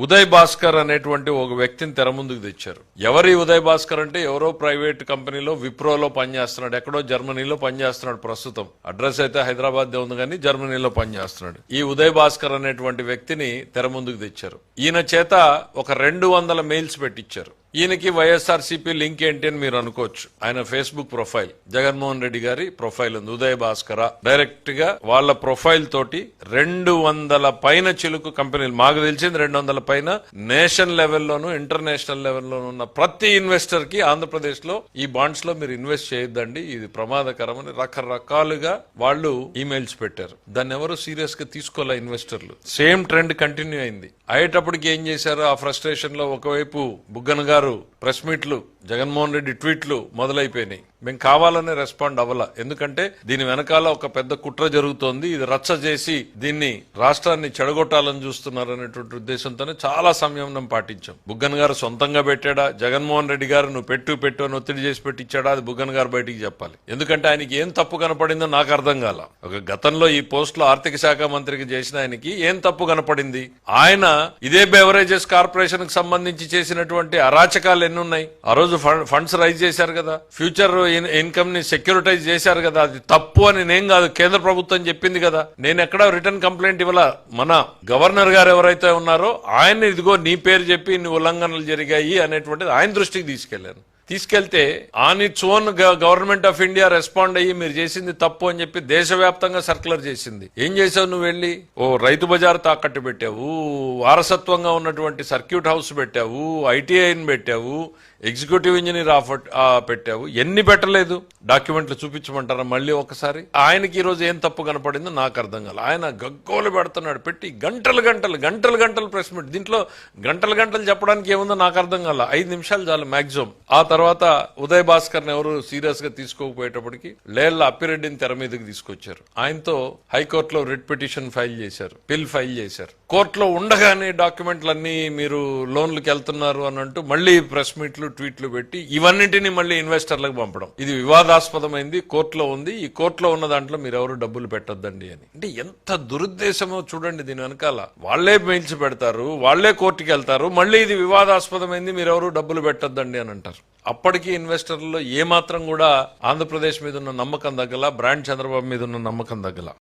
ఉదయ్ భాస్కర్ అనేటువంటి ఒక వ్యక్తిని తెర ముందుకు తెచ్చారు. ఎవరి ఉదయ్ భాస్కర్ అంటే ఎవరో ప్రైవేట్ కంపెనీలో విప్రోలో పనిచేస్తున్నాడు, ఎక్కడో జర్మనీలో పనిచేస్తున్నాడు. ప్రస్తుతం అడ్రస్ అయితే హైదరాబాద్ ఉంది కానీ జర్మనీలో పనిచేస్తున్నాడు. ఈ ఉదయ్ భాస్కర్ అనేటువంటి వ్యక్తిని తెర ముందుకు తెచ్చారు. ఈయన చేత ఒక 200 మెయిల్స్ పెట్టించారు. ఈయనకి వైఎస్ఆర్సీపీ లింక్ ఏంటి అని మీరు అనుకోవచ్చు. ఆయన ఫేస్బుక్ ప్రొఫైల్ జగన్మోహన్ రెడ్డి గారి ప్రొఫైల్ ఉంది, ఉదయ్ భాస్కర. డైరెక్ట్ గా వాళ్ళ ప్రొఫైల్ తోటి 200 పైన చిలుకు కంపెనీలు, మాకు తెలిసింది 200 పైన నేషనల్ లెవెల్లోను ఇంటర్నేషనల్ లెవెల్లోనూ ఉన్న ప్రతి ఇన్వెస్టర్ కి ఆంధ్రప్రదేశ్ లో ఈ బాండ్స్ లో మీరు ఇన్వెస్ట్ చేయొద్దండి, ఇది ప్రమాదకరమని రకరకాలుగా వాళ్ళు ఈమెయిల్స్ పెట్టారు. దాన్ని ఎవరు సీరియస్ గా తీసుకోలే ఇన్వెస్టర్లు. సేమ్ ట్రెండ్ కంటిన్యూ అయింది. అయ్యేటప్పటికి ఏం చేశారు, ఆ ఫ్రస్ట్రేషన్ లో ఒకవైపు బుగ్గన గారు ప్రెస్ మీట్లు, జగన్మోహన్ రెడ్డి ట్వీట్లు మొదలైపోయినాయి. మేము కావాలనే రెస్పాండ్ అవ్వాల, ఎందుకంటే దీని వెనకాల ఒక పెద్ద కుట్ర జరుగుతోంది, ఇది రచ్చ చేసి దీన్ని రాష్ట్రాన్ని చెడగొట్టాలని చూస్తున్నారు అనేటువంటి ఉద్దేశంతోనే చాలా సంయమనం పాటించాం. బుగ్గన్ గారు సొంతంగా పెట్టాడా, జగన్మోహన్ రెడ్డి గారు నువ్వు పెట్టు అని ఒత్తిడి చేసి పెట్టించాడా, అది బుగ్గన్ గారు బయటికి చెప్పాలి. ఎందుకంటే ఆయనకి ఏం తప్పు కనపడిందో నాకు అర్థం కాల. ఒక గతంలో ఈ పోస్ట్ లో ఆర్థిక శాఖ మంత్రికి చేసిన ఆయనకి ఏం తప్పు కనపడింది? ఆయన ఇదే బెవరేజెస్ కార్పొరేషన్ కి సంబంధించి చేసినటువంటి అరాచకాలు ఎన్ని ఉన్నాయి? ఆ రోజు ఫండ్స్ రైజ్ చేశారు కదా, ఫ్యూచర్ ఇన్కమ్ ని సెక్యూరిటైజ్ చేశారు కదా, అది తప్పు అని నేను కాదు, కేంద్ర ప్రభుత్వం చెప్పింది కదా. నేను ఎక్కడ రిటర్న్ కంప్లైంట్ ఇవ్వాల. మన గవర్నర్ గారు ఎవరైతే ఉన్నారో ఆయన ఇదిగో నీ పేరు చెప్పి ఇన్ని ఉల్లంఘనలు జరిగాయి అనేటువంటిది ఆయన దృష్టికి తీసుకెళ్తే on its own government of India respond అయ్యి మీరు చేసింది తప్పు అని చెప్పి దేశవ్యాప్తంగా సర్క్యులర్ చేసింది. ఏం చేసావు నువ్వు? వెళ్ళి రైతు బజార్ తాకట్టు పెట్టావు, వారసత్వంగా ఉన్నటువంటి సర్క్యూట్ హౌస్ పెట్టావు, ఐటీఐని పెట్టావు, ఎగ్జిక్యూటివ్ ఇంజనీర్ పెట్టావు. ఎన్ని పెట్టలేదు? డాక్యుమెంట్లు చూపించమంటారా మళ్ళీ ఒకసారి? ఆయనకి ఈ రోజు ఏం తప్పు కనపడిందో నాకు అర్థం కాదు. ఆయన గగ్గోలు పెడుతున్నాడు, పెట్టి గంటలు ప్రెస్ మీట్. దీంట్లో గంటలు చెప్పడానికి ఏముందో నాకు అర్థం కాల. 5 నిమిషాలు చాలు మాక్సిమం. ఆ తర్వాత ఉదయ్ భాస్కర్ ని ఎవరు సీరియస్ గా తీసుకోకపోయేటప్పటికి లేళ్ల అప్పిరెడ్డిని తెర మీదకి తీసుకొచ్చారు. ఆయనతో హైకోర్టులో రిట్ పిటిషన్ ఫైల్ చేశారు, పిల్ ఫైల్ చేశారు. కోర్టులో ఉండగానే డాక్యుమెంట్లన్నీ మీరు లోన్లకు వెళ్తున్నారు అని అంటూ మళ్ళీ ప్రెస్ మీట్లు, ట్వీట్లు పెట్టి ఇవన్నింటినీ మళ్ళీ ఇన్వెస్టర్లకు పంపడం. ఇది వివాదాస్పదమైంది, కోర్టులో ఉంది, ఈ కోర్టులో ఉన్న దాంట్లో మీరు ఎవరు డబ్బులు పెట్టొద్దండి అని. అంటే ఎంత దురుద్దేశమో చూడండి. దీని వెనకాల వాళ్లే మెయిల్స్ పెడతారు, వాళ్లే కోర్టుకి వెళ్తారు, మళ్ళీ ఇది వివాదాస్పదమైంది, మీరెవరు డబ్బులు పెట్టొద్దండి అని అంటారు. అప్పటికీ ఇన్వెస్టర్లలో ఏమాత్రం కూడా ఆంధ్రప్రదేశ్ మీద ఉన్న నమ్మకం తగ్గల, బ్రాండ్ చంద్రబాబు మీద ఉన్న నమ్మకం తగ్గల.